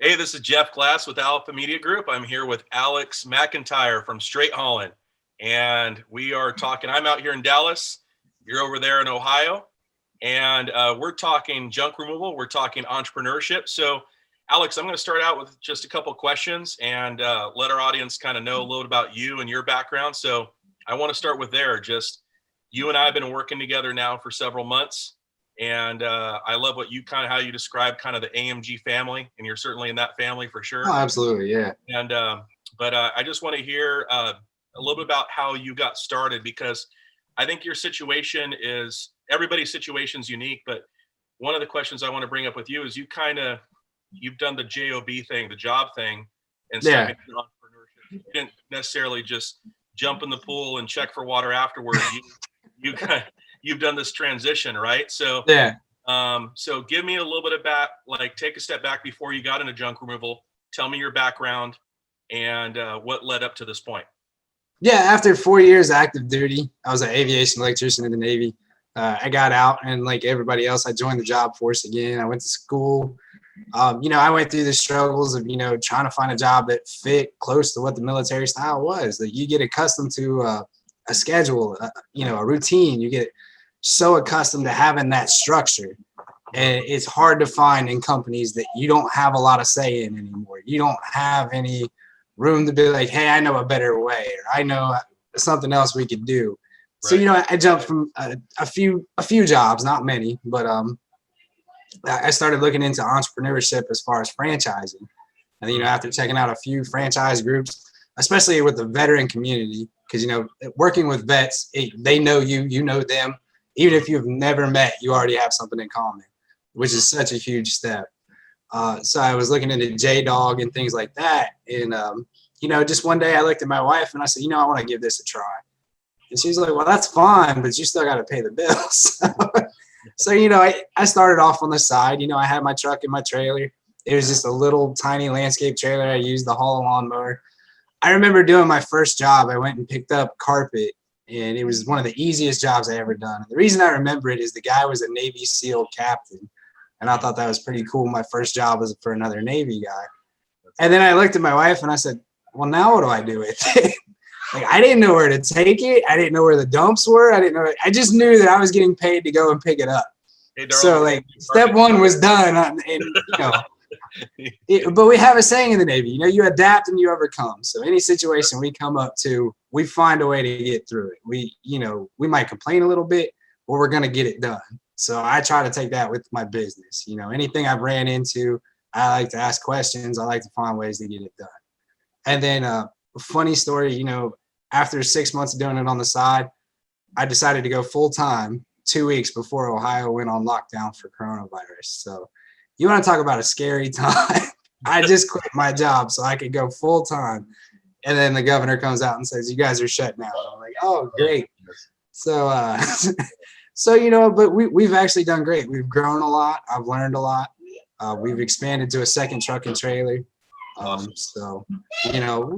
Hey, this is Jeff Glass with Alpha Media Group. I'm here with Alex McIntire from Straight Haulin, and we are talking. I'm out here in Dallas. You're over there in Ohio, and we're talking junk removal. We're talking entrepreneurship. So, Alex, I'm going to start out with just a couple questions and let our audience kind of know a little about you and your background. So, I want to start with there. Just you and I have been working together now for several months. And I love what you how you describe kind of the AMG family, and you're certainly in that family for sure. Oh, absolutely, yeah. And but I just want to hear a little bit about how you got started, because I think your situation is everybody's situation is unique. But one of the questions I want to bring up with you is you've done the job thing, the job thing, and stepping into entrepreneurship. You didn't necessarily just jump in the pool and check for water afterwards. You've done this transition, right? So so give me a little bit of take a step back before you got into junk removal. Tell me your background and what led up to this point. Yeah, after 4 years active duty, I was an aviation electrician in the Navy. I got out, and like everybody else, I joined the job force again. I went to school. I went through the struggles of, trying to find a job that fit close to what the military style was. That you get accustomed to a schedule, a routine. You get so accustomed to having that structure, and it's hard to find in companies that you don't have a lot of say in anymore. You don't have any room to be like, hey, I know a better way, or I know something else we could do. Right. So I jumped from a few jobs, not many, but I started looking into entrepreneurship as far as franchising. And after checking out a few franchise groups, especially with the veteran community, because working with vets, they know you know them. Even if you've never met, you already have something in common, which is such a huge step. So I was looking into J-Dog and things like that. And, just one day I looked at my wife and I said, I want to give this a try. And she's like, well, that's fine, but you still got to pay the bills. So, I started off on the side. I had my truck and my trailer. It was just a little tiny landscape trailer. I used the Haulin lawnmower. I remember doing my first job. I went and picked up carpet. And it was one of the easiest jobs I ever done. And the reason I remember it is the guy was a Navy SEAL captain. And I thought that was pretty cool. My first job was for another Navy guy. And then I looked at my wife and I said, well, now what do I do with it? I didn't know where to take it. I didn't know where the dumps were. I just knew that I was getting paid to go and pick it up. Hey, darling, so step one was done. But we have a saying in the Navy, you adapt and you overcome. So any situation we come up to, we find a way to get through it. We might complain a little bit, but we're going to get it done. So I try to take that with my business. Anything I've ran into, I like to ask questions. I like to find ways to get it done. And then a funny story, after 6 months of doing it on the side, I decided to go full time 2 weeks before Ohio went on lockdown for coronavirus. So you want to talk about a scary time. I just quit my job so I could go full time. And then the governor comes out and says, you guys are shut down. I'm like, oh, great. So, but we've actually done great. We've grown a lot. I've learned a lot. We've expanded to a second truck and trailer. So,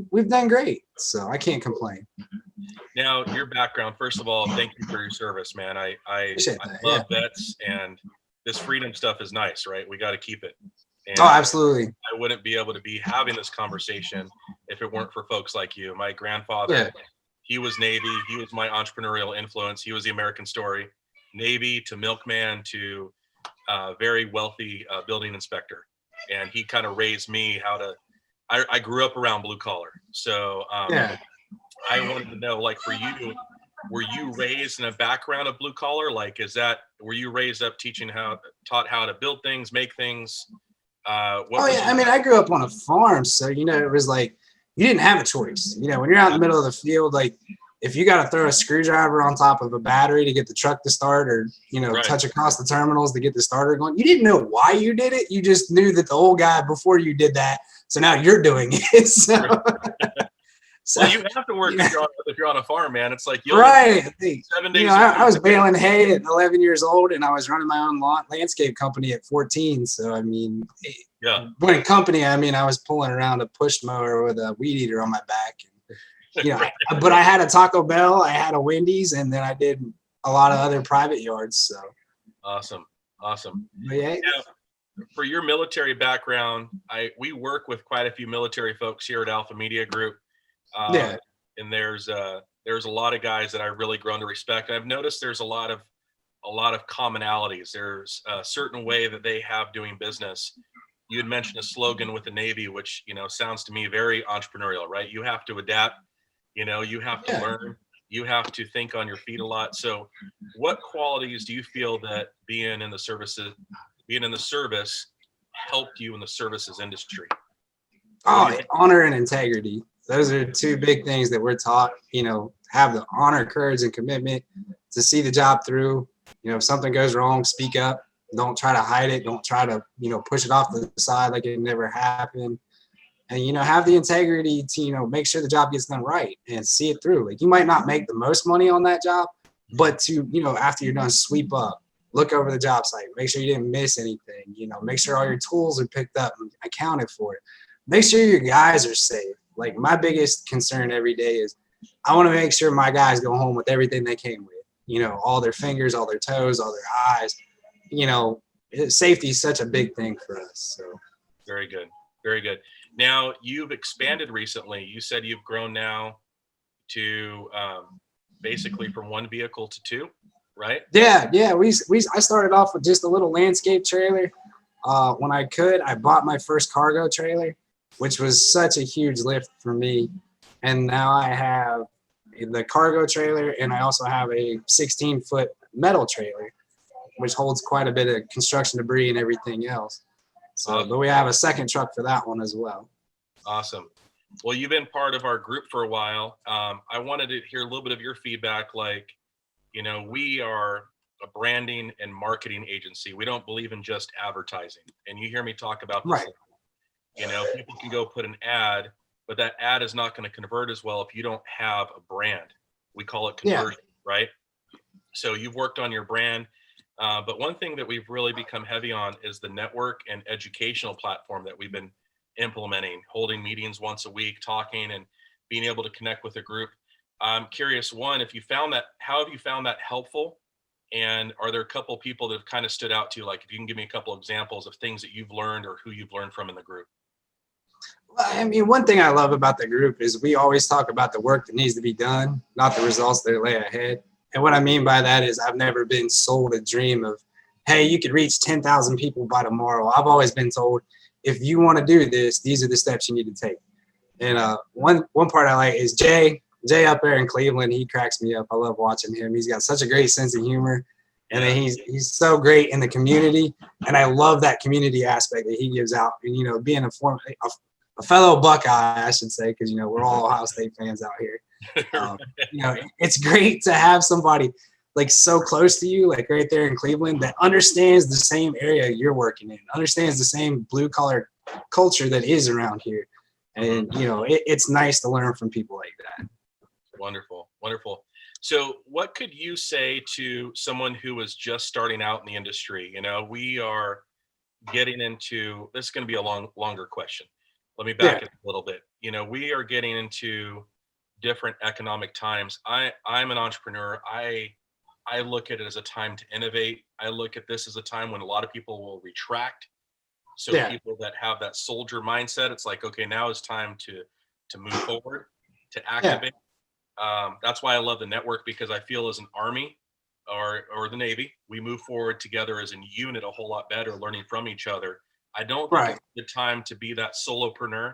we've done great. So I can't complain. Now, your background, first of all, thank you for your service, man. I love vets, and this freedom stuff is nice, right? We got to keep it. And absolutely. I wouldn't be able to be having this conversation if it weren't for folks like you. My grandfather, he was Navy. He was my entrepreneurial influence. He was the American story. Navy to milkman to very wealthy building inspector. And he kind of raised me I grew up around blue collar. So I wanted to know, for you, were you raised in a background of blue collar? Were you raised up taught how to build things, make things? I grew up on a farm, so it was like you didn't have a choice. When you're out in the middle of the field, if you got to throw a screwdriver on top of a battery to get the truck to start, or touch across the terminals to get the starter going, you didn't know why you did it. You just knew that the old guy before you did that, so now you're doing it. So well, you have to work if you're on a farm, man. It's like 7 days. I was baling hay at 11 years old, and I was running my own landscape company at 14. So when company, I was pulling around a push mower with a weed eater on my back. And, but I had a Taco Bell, I had a Wendy's, and then I did a lot of other private yards. So awesome. But for your military background, we work with quite a few military folks here at Alpha Media Group, Yeah. and there's a lot of guys that I've really grown to respect. I've noticed there's a lot of commonalities. There's a certain way that they have doing business. You had mentioned a slogan with the Navy, which sounds to me very entrepreneurial, right? You have to adapt. You have to learn. You have to think on your feet a lot. So, what qualities do you feel that being in the service helped you in the services industry? Oh, honor and integrity. Those are two big things that we're taught. Have the honor, courage, and commitment to see the job through. If something goes wrong, speak up. Don't try to hide it. Don't try to, push it off to the side like it never happened. And, have the integrity to, make sure the job gets done right and see it through. Like, you might not make the most money on that job, but to, after you're done, sweep up, look over the job site, make sure you didn't miss anything, make sure all your tools are picked up and accounted for. Make sure your guys are safe. Like, my biggest concern every day is I want to make sure my guys go home with everything they came with, all their fingers, all their toes, all their eyes. Safety is such a big thing for us. So very good. Very good. Now, you've expanded recently. You said you've grown now to basically from one vehicle to two, right? Yeah. I started off with just a little landscape trailer. When I bought my first cargo trailer, which was such a huge lift for me. And now I have the cargo trailer, and I also have a 16-foot metal trailer, which holds quite a bit of construction debris and everything else. So, but we have a second truck for that one as well. Awesome. Well, you've been part of our group for a while. I wanted to hear a little bit of your feedback. Like, we are a branding and marketing agency. We don't believe in just advertising. And you hear me talk about this. Right. People can go put an ad, but that ad is not going to convert as well if you don't have a brand. We call it conversion, right? So you've worked on your brand. But one thing that we've really become heavy on is the network and educational platform that we've been implementing, holding meetings once a week, talking and being able to connect with a group. I'm curious, one, how have you found that helpful? And are there a couple people that have kind of stood out to you? Like, if you can give me a couple examples of things that you've learned or who you've learned from in the group. Well, I mean, one thing I love about the group is we always talk about the work that needs to be done, not the results that lay ahead. And what I mean by that is I've never been sold a dream of, hey, you could reach 10,000 people by tomorrow. I've always been told, if you want to do this, these are the steps you need to take. And one part I like is Jay up there in Cleveland. He cracks me up. I love watching him. He's got such a great sense of humor. And then he's so great in the community. And I love that community aspect that he gives out. And, being a fellow Buckeye, I should say, because, we're all Ohio State fans out here. It's great to have somebody like so close to you, like right there in Cleveland, that understands the same area you're working in, understands the same blue collar culture that is around here. And, it's nice to learn from people like that. Wonderful. So what could you say to someone who is just starting out in the industry? We are getting into, this is going to be a longer question. Let me back it a little bit. We are getting into different economic times. I'm an entrepreneur. I look at it as a time to innovate. I look at this as a time when a lot of people will retract. So people that have that soldier mindset, it's like, okay, now is time to move forward, to activate. That's why I love the network, because I feel as an Army or the Navy, we move forward together as a unit a whole lot better, learning from each other. I don't think it's the time to be that solopreneur,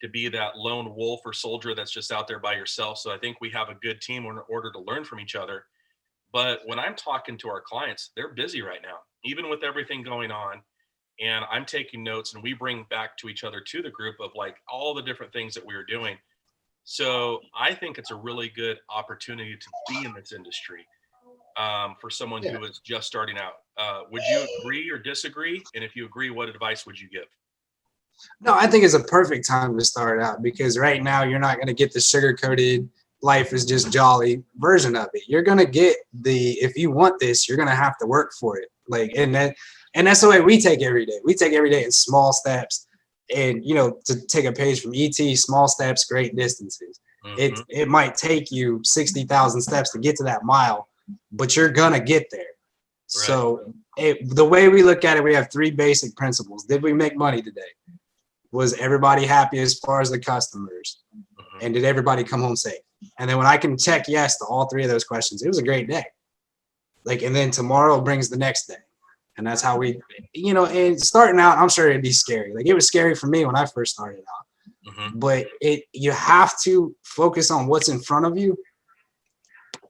to be that lone wolf or soldier that's just out there by yourself. So I think we have a good team in order to learn from each other. But when I'm talking to our clients, they're busy right now, even with everything going on. And I'm taking notes, and we bring back to each other, to the group, of like all the different things that we are doing. So I think it's a really good opportunity to be in this industry for someone who is just starting out. Would you agree or disagree? And if you agree, what advice would you give? No, I think it's a perfect time to start out, because right now you're not going to get the sugar-coated life is just jolly version of it. You're going to get if you want this, you're going to have to work for it. And that's the way we take every day. We take every day in small steps. And, to take a page from ET, small steps, great distances. Mm-hmm. It might take you 60,000 steps to get to that mile, but you're going to get there. Right. So the way we look at it, we have 3 basic principles. Did we make money today? Was everybody happy as far as the customers? And did everybody come home safe? And then when I can check yes to all 3 of those questions, it was a great day. Like, and then tomorrow brings the next day. And that's how we, and starting out, I'm sure it'd be scary. Like, it was scary for me when I first started out. But you have to focus on what's in front of you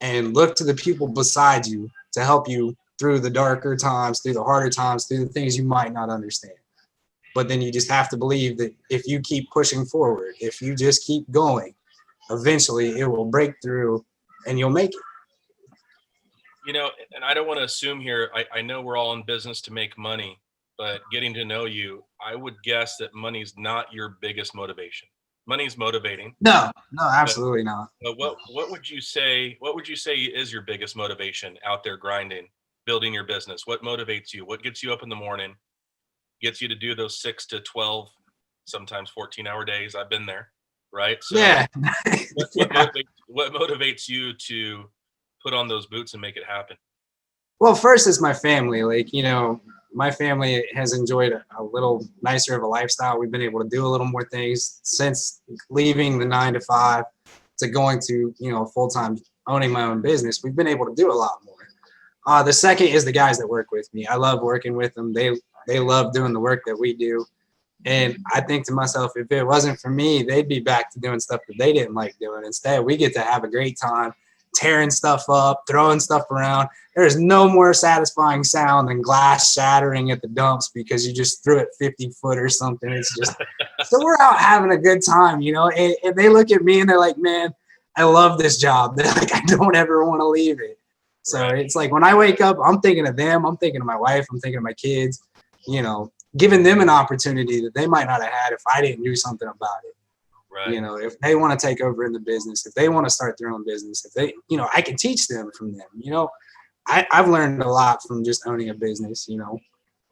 and look to the people beside you to help you through the darker times, through the harder times, through the things you might not understand. But then you just have to believe that if you keep pushing forward, if you just keep going, eventually it will break through and you'll make it. And I don't want to assume here, I know we're all in business to make money, but getting to know you, I would guess that money's not your biggest motivation. Money's motivating. No, absolutely not. But what would you say is your biggest motivation out there grinding, building your business? What motivates you? What gets you up in the morning, gets you to do those 6 to 12, sometimes 14-hour days? I've been there, right? So yeah. What motivates you to put on those boots and make it happen? Well, first it's my family. Like, my family has enjoyed a little nicer of a lifestyle. We've been able to do a little more things since leaving the 9 to 5 to going to, full-time owning my own business. We've been able to do a lot more. The second is the guys that work with me. I love working with them. They love doing the work that we do. And I think to myself, if it wasn't for me, they'd be back to doing stuff that they didn't like doing. Instead, we get to have a great time tearing stuff up, throwing stuff around. There's no more satisfying sound than glass shattering at the dumps because you just threw it 50 foot or something. It's just, so we're out having a good time, and they look at me and they're like, man, I love this job. They're like, I don't ever want to leave it. So It's like when I wake up, I'm thinking of them. I'm thinking of my wife. I'm thinking of my kids, giving them an opportunity that they might not have had if I didn't do something about it. Right. If they want to take over in the business, if they want to start their own business, if they, I can teach them from them. I've learned a lot from just owning a business,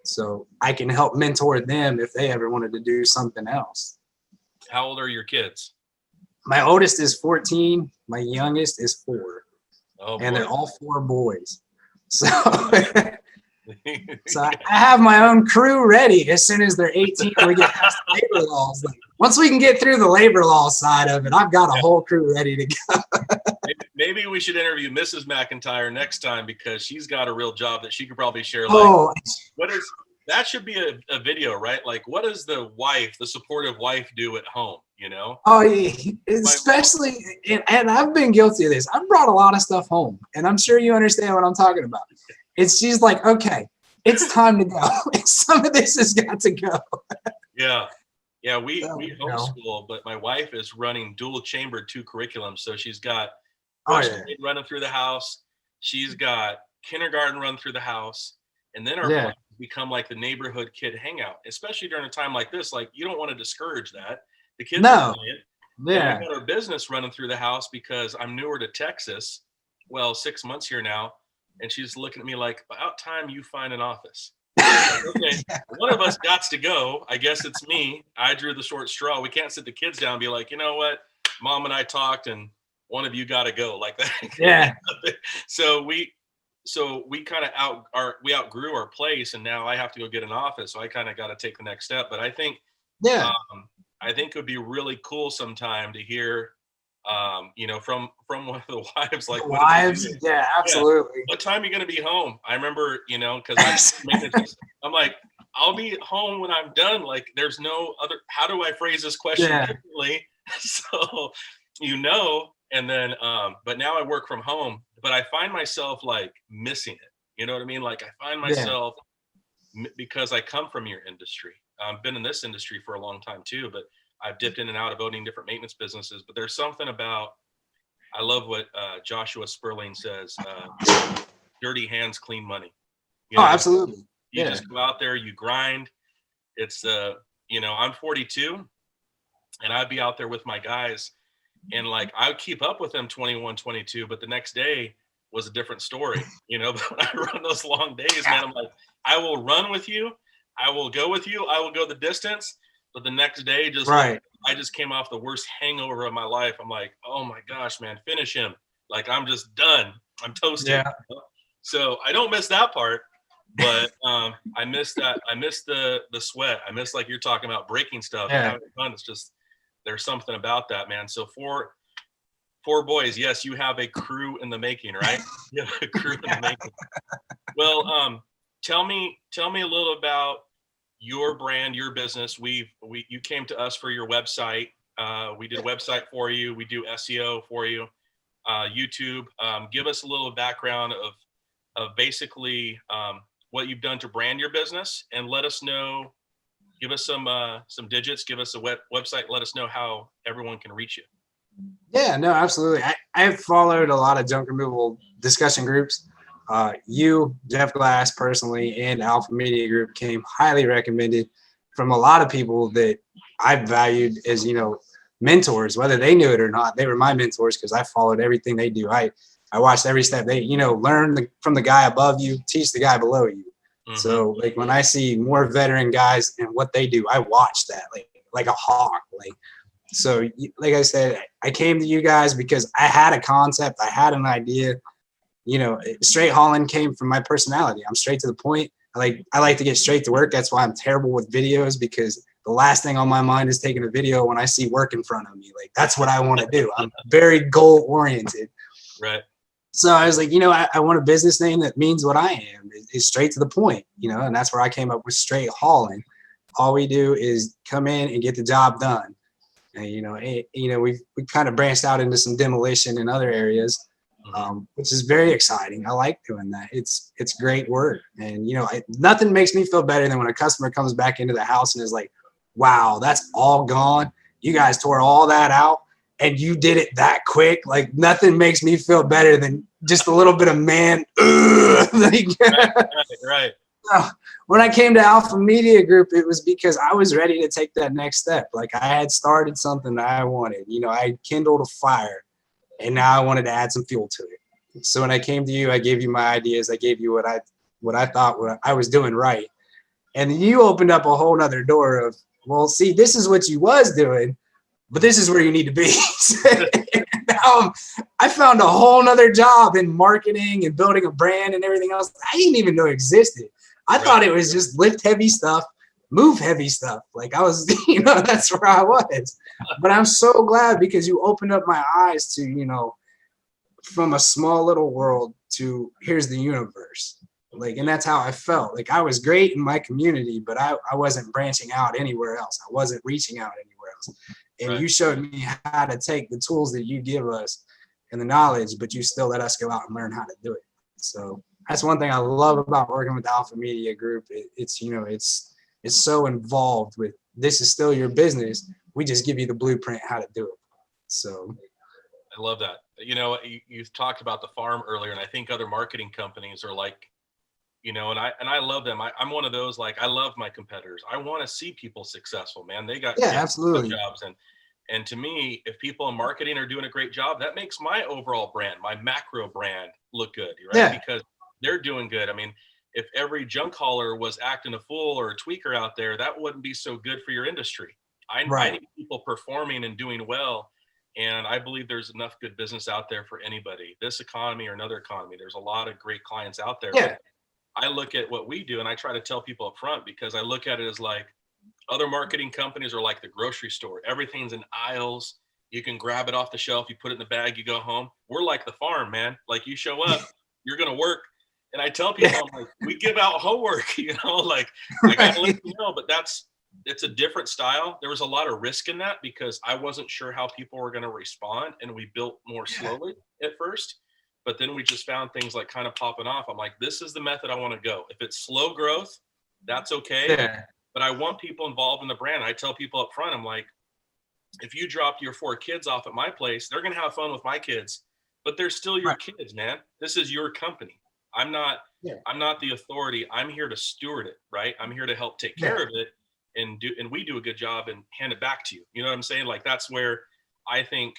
so I can help mentor them if they ever wanted to do something else. How old are your kids? My oldest is 14. My youngest is 4. Oh, and boy. They're all 4 boys. So, so I have my own crew ready as soon as they're 18. We get past the labor laws. Once we can get through the labor law side of it, I've got a whole crew ready to go. Maybe we should interview Mrs. McIntire next time because she's got a real job that she could probably share. That should be a video, right? Like, what does the supportive wife do at home? Oh, yeah. Especially, and I've been guilty of this. I've brought a lot of stuff home, and I'm sure you understand what I'm talking about. She's like, okay, it's time to go. Some of this has got to go. Yeah. We homeschool, but my wife is running dual chambered 2 curriculums. So she's got running through the house. She's got kindergarten run through the house. And then our plans become like the neighborhood kid hangout, especially during a time like this. Like, you don't want to discourage that. The kids are doing it. Yeah. We got our business running through the house because I'm newer to Texas. Well, 6 months here now. And she's looking at me like, about time you find an office. Okay, one of us got to go. I guess it's me. I drew the short straw. We can't sit the kids down and be like, you know what? Mom and I talked and one of you got to go like that. Yeah. So we kind of outgrew our place and now I have to go get an office. So I kind of got to take the next step. But I think, I think it would be really cool sometime to hear, from one of the wives, like wives. Yeah, absolutely. Yeah. What time are you going to be home? I remember, because I'm like, I'll be home when I'm done. Like, there's no other, how do I phrase this question differently? So, and then, but now I work from home, but I find myself like missing it. You know what I mean? Like, I find myself because I come from your industry. I've been in this industry for a long time too, but I've dipped in and out of owning different maintenance businesses, but there's something about, I love what Joshua Sperling says, dirty hands, clean money. Absolutely. You just go out there, you grind. It's, I'm 42 and I'd be out there with my guys and like, I would keep up with them 21, 22, but the next day was a different story, but when I run those long days, man, I'm like, I will run with you. I will go with you. I will go the distance. But the next day, I just came off the worst hangover of my life. I'm like, oh my gosh, man, finish him. Like, I'm just done. I'm toasted. Yeah. So I don't miss that part. But I miss that. I miss the sweat. I miss, like you're talking about, breaking stuff and Yeah. having fun. It's just, there's something about that, man. So four boys, yes, you have a crew in the making, right? You have a crew in the making. Well, tell me a little about your brand, your business. You came to us for your website. We did a website for you. We do SEO for you, YouTube. Give us a little background of basically what you've done to brand your business, and let us know. Give us some digits. Give us a website. Let us know how everyone can reach you. Yeah, no, absolutely. I've followed a lot of junk removal discussion groups. You, Jeff Glass personally, and Alpha Media Group came highly recommended from a lot of people that I valued as, mentors, whether they knew it or not. They were my mentors because I followed everything they do. I watched every step. They, learn from the guy above you, teach the guy below you. Mm-hmm. So like when I see more veteran guys and what they do, I watch that like a hawk. So like I said, I came to you guys because I had a concept, I had an idea. Straight Haulin came from my personality. I'm straight to the point. I like to get straight to work. That's why I'm terrible with videos, because the last thing on my mind is taking a video when I see work in front of me. Like, that's what I want to do. I'm very goal oriented. Right. So I was like, I want a business name that means what I am. It's straight to the point, and that's where I came up with Straight Haulin. All we do is come in and get the job done. And, we've kind of branched out into some demolition in other areas, which is very exciting. I like doing that. It's great work. And, nothing makes me feel better than when a customer comes back into the house and is like, wow, that's all gone. You guys tore all that out and you did it that quick. Like, nothing makes me feel better than just a little bit of man. Right. When I came to Alpha Media Group, it was because I was ready to take that next step. Like, I had started something that I wanted. I kindled a fire, and now I wanted to add some fuel to it. So when I came to you, I gave you my ideas. I gave you what I thought I was doing right. And then you opened up a whole nother door of, well, see, this is what you was doing, but this is where you need to be. Now I found a whole nother job in marketing and building a brand and everything else I didn't even know existed. I thought it was just lift heavy stuff, move heavy stuff. Like, I was, that's where I was. But I'm so glad, because you opened up my eyes to, from a small little world to here's the universe. Like, and that's how I felt. Like, I was great in my community, but I wasn't branching out anywhere else. I wasn't reaching out anywhere else. And you showed me how to take the tools that you give us and the knowledge, but you still let us go out and learn how to do it. So that's one thing I love about working with the Alpha Media Group. It's so involved with, this is still your business. We just give you the blueprint how to do it. So I love that. You talked about the farm earlier, and I think other marketing companies are like, and I love them. I'm one of those, like, I love my competitors. I want to see people successful, man. They got absolutely jobs. And to me, if people in marketing are doing a great job, that makes my overall brand, my macro brand, look good, right? Yeah. Because they're doing good. I mean, if every junk hauler was acting a fool or a tweaker out there, that wouldn't be so good for your industry. I need people performing and doing well. And I believe there's enough good business out there for anybody. This economy or another economy, there's a lot of great clients out there. Yeah. I look at what we do and I try to tell people up front, because I look at it as like, other marketing companies are like the grocery store. Everything's in aisles. You can grab it off the shelf. You put it in the bag, you go home. We're like the farm, man. Like, you show up, you're going to work. And I tell people, I'm like, we give out homework, like, I got to let you know, but it's a different style. There was a lot of risk in that because I wasn't sure how people were going to respond. And we built more slowly at first, but then we just found things like kind of popping off. I'm like, this is the method I want to go. If it's slow growth, that's okay. Yeah. But I want people involved in the brand. I tell people up front, I'm like, if you drop your 4 kids off at my place, they're going to have fun with my kids, but they're still your kids, man. This is your company. I'm not the authority. I'm here to steward it, right? I'm here to help take care of it and we do a good job and hand it back to you. You know what I'm saying? Like, that's where I think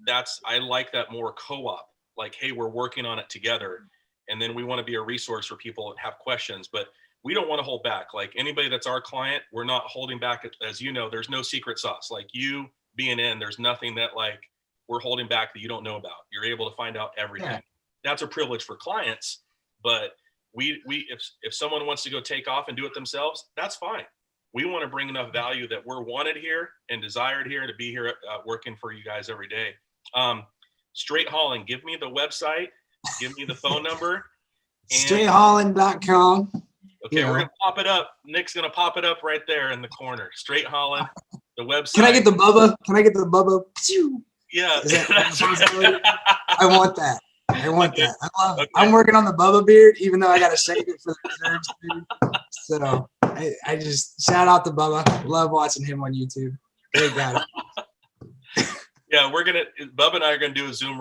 I like that more co-op. Like, hey, we're working on it together. And then we want to be a resource for people that have questions, but we don't want to hold back. Like, anybody that's our client, we're not holding back. As you know, there's no secret sauce. Like, you being in, there's nothing that, like, we're holding back that you don't know about. You're able to find out everything. That's a privilege for clients, but if someone wants to go take off and do it themselves, that's fine. We want to bring enough value that we're wanted here and desired here to be here working for you guys every day. Straight Haulin, give me the website, give me the phone number. StraightHaulin.com. Okay, we're gonna pop it up. Nick's gonna pop it up right there in the corner. Straight Haulin, the website. Can I get the Bubba? Yeah. I want that. I want that. I love it. I'm working on the Bubba beard, even though I got to shave it for the reserves, dude. So I just shout out to Bubba. Love watching him on YouTube. Great guy. Yeah, Bubba and I are gonna do a Zoom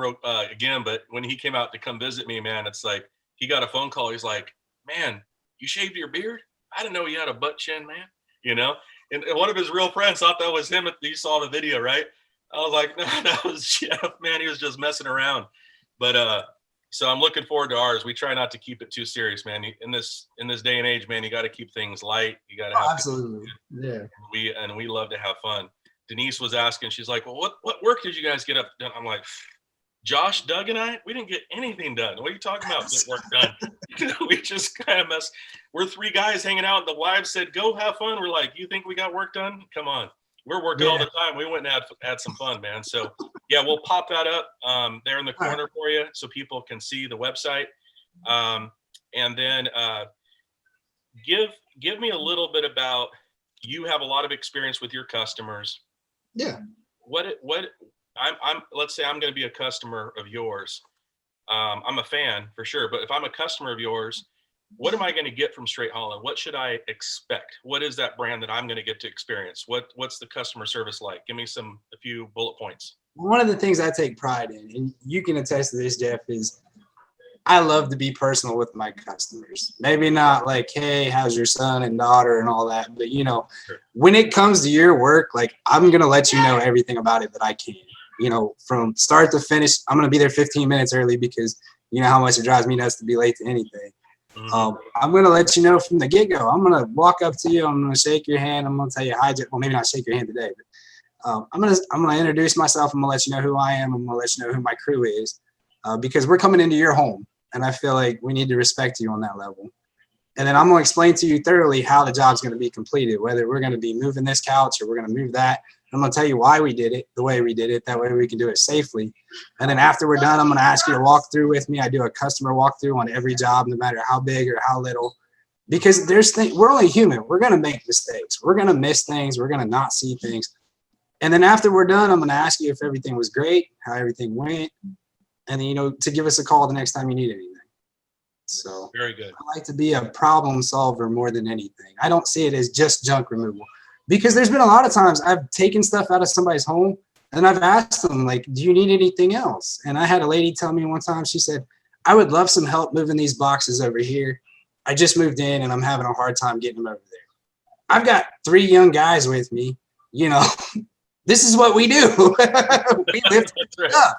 again, but when he came out to come visit me, man, it's like he got a phone call. He's like, "Man, you shaved your beard? I didn't know you had a butt chin, man." You know, and one of his real friends thought that was him. You saw the video, right? I was like, "No, that was Jeff, man. He was just messing around." But so I'm looking forward to ours. We try not to keep it too serious, man. In this day and age, man, you got to keep things light. You got to have absolutely, yeah. We love to have fun. Denise was asking, she's like, "Well, what work did you guys get up done?" I'm like, "Josh, Doug, and I, we didn't get anything done. What are you talking about? Get work done." We just kind of mess. We're three guys hanging out. The wives said, "Go have fun." We're like, "You think we got work done? Come on." We're working all the time. We went and had some fun, man. So yeah, we'll pop that up there in the corner for you so people can see the website. And then give me a little bit about, you have a lot of experience with your customers. Yeah. Let's say I'm going to be a customer of yours. I'm a fan for sure, but if I'm a customer of yours, what am I going to get from Straight Haulin? What should I expect? What is that brand that I'm going to get to experience? What's the customer service like? Give me a few bullet points. One of the things I take pride in, and you can attest to this, Jeff, is I love to be personal with my customers. Maybe not like, "Hey, how's your son and daughter," and all that, but Sure. When it comes to your work, like, I'm going to let you know everything about it that I can, from start to finish. I'm going to be there 15 minutes early because you know how much it drives me nuts to be late to anything. Mm-hmm. I'm going to let you know from the get-go. I'm going to walk up to you. I'm going to shake your hand. I'm going to tell you hi. Well, maybe not shake your hand today, but I'm going to introduce myself. I'm going to let you know who I am. I'm going to let you know who my crew is, because we're coming into your home, and I feel like we need to respect you on that level. And then I'm going to explain to you thoroughly how the job's going to be completed, whether we're going to be moving this couch or we're going to move that. I'm going to tell you why we did it the way we did it. That way we can do it safely. And then after we're done, I'm going to ask you to walk through with me. I do a customer walkthrough on every job, no matter how big or how little, because we're only human. We're going to make mistakes. We're going to miss things. We're going to not see things. And then after we're done, I'm going to ask you if everything was great, how everything went, and then, to give us a call the next time you need anything. So very good. I like to be a problem solver more than anything. I don't see it as just junk removal, because there's been a lot of times I've taken stuff out of somebody's home and I've asked them, like, "Do you need anything else?" And I had a lady tell me one time, she said, "I would love some help moving these boxes over here. I just moved in and I'm having a hard time getting them over there." I've got 3 young guys with me. This is what we do. We lift right. up.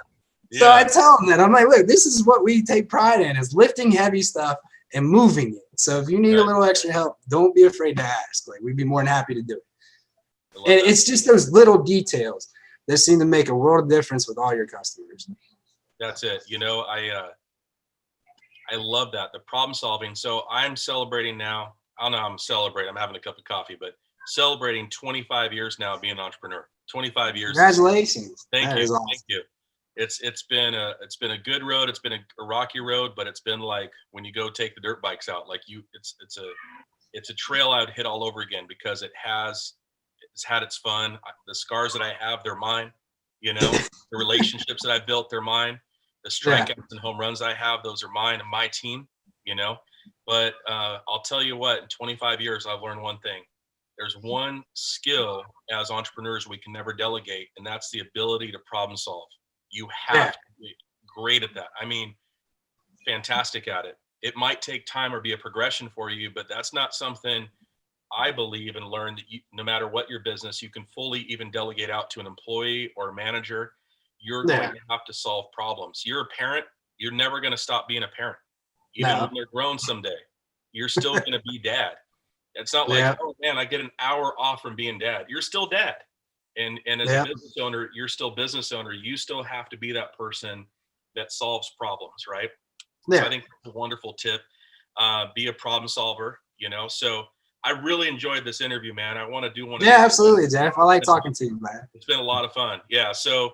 So I tell them that. I'm like, "Look, this is what we take pride in, is lifting heavy stuff and moving it. So if you need a little extra help, don't be afraid to ask. Like, we'd be more than happy to do it." And it's just those little details that seem to make a world of difference with all your customers. That's it. I love that, the problem solving. So I'm celebrating now. I don't know how I'm celebrating. I'm having a cup of coffee, but celebrating 25 years now being an entrepreneur. 25 years. Congratulations. Thank you. Awesome. Thank you. It's been a good road. It's been a rocky road, but it's been like when you go take the dirt bikes out, like it's a trail I'd hit all over again, because it's had its fun. The scars that I have, they're mine. The relationships that I've built, they're mine. The strikeouts and home runs I have, those are mine and my team. But I'll tell you what, in 25 years, I've learned one thing. There's one skill as entrepreneurs we can never delegate, and that's the ability to problem solve. You have to be great at that. I mean, fantastic at it. It might take time or be a progression for you, but that's not something I believe and learned that no matter what your business, you can fully even delegate out to an employee or a manager. You're going to have to solve problems. You're a parent. You're never going to stop being a parent. Even when they're grown someday, you're still going to be dad. It's not like, "Oh man, I get an hour off from being dad." You're still dad. And as a business owner, you're still business owner. You still have to be that person that solves problems, right? So I think that's a wonderful tip. be a problem solver, you know. So I really enjoyed this interview, man. I want to do one of Yeah, these. absolutely, Jeff. I like talking to you, man. It's been a lot of fun. Yeah. So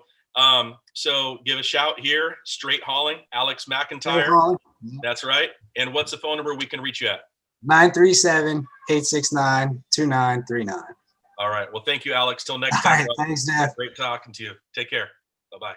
so give a shout here, straight hauling, Alex McIntire. That's right. And what's the phone number we can reach you at? 937-869-2939. All right. Well, thank you, Alex. Till next All time. right, thanks, Jeff. Great talking to you. Take care. Bye-bye.